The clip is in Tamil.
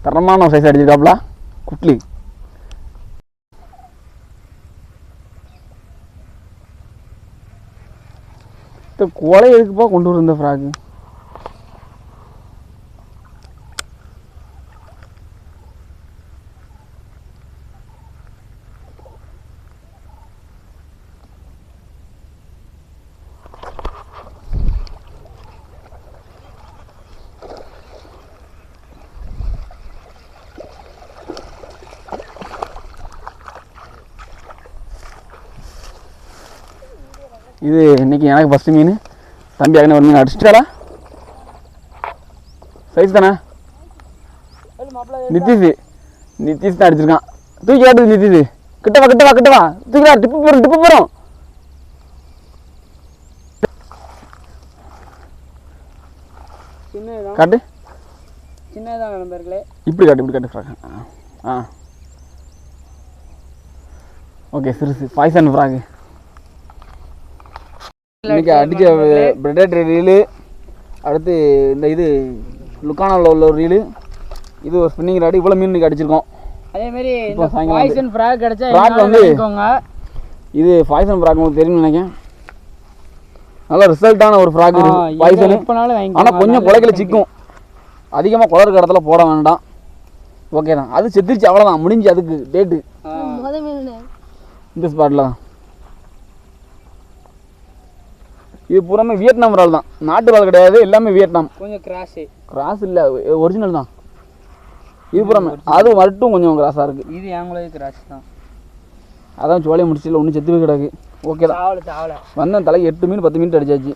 தரமான ஒரு சைஸ் அடிச்சிருக்காப்ல குட்லி. கோலை எதுக்குப்பா கொண்டு வர இந்த ஃப்ராக்கு? இது இன்னைக்கு எனக்கு ஃபஸ்ட்டு மீன். தம்பி அங்கே ஒரு மீன் அடிச்சிட்டாரா? சைஸ் தானே? நித்திஷ் தான் அடிச்சிருக்கான். தூக்கி காட்டுது நித்திஷ். கிட்டவா தூக்கிடா. டிப்பு போகிறோம். காட்டு. சின்னதான் நண்பர்களே. இப்படி காட்டு ஃப்ராக். ஓகே சிறுசு பாய்சன் ஃப்ராக். இன்றைக்கி அடித்த பிரெடேட்டர் ரீலு, அடுத்து இந்த இது லுக்கானாவில் உள்ள ஒரு ரீலு, இது ஒரு ஸ்பின்னிங் ராடு. இவ்வளோ மீன் இன்றைக்கி அடிச்சிருக்கோம். அதேமாரி பாய்சன் ஃப்ராக் அடித்தா ஃப்ராக் வந்து இது பாய்சன் ஃப்ராக் உங்களுக்கு தெரியும்னு நினைக்கிறேன். நல்ல ரிசல்ட்டான ஒரு ஃப்ராக் பாய்சனு. ஆனால் கொஞ்சம் குலைக்கல சிக்கும். அதிகமாக குளறுக்க இடத்துல போட வேண்டாம். ஓகே தான். அது செத்துருச்சு, அவ்வளோதான், முடிஞ்சு. அதுக்கு டேட்டு இந்த ஸ்பாட்டில் தான். இது பூராமே வியட்நாம் இறால் தான், நாட்டு இறால் கிடையாது. எல்லாமே வியட்நாம். கொஞ்சம் கிராஸ் இல்லை, ஒரிஜினல் தான் இது பூராமே. அது மட்டும் கொஞ்சம் கிராஸாக இருக்குது. இது எங்களுக்கு கிராஸ் தான். அதான் சோலையை முடிச்சில ஒன்றும் செத்து போய் கிடக்கு. ஓகே தான். வந்தேன் தலைக்கு 8 மீன் 10 மீன் அடிச்சாச்சு.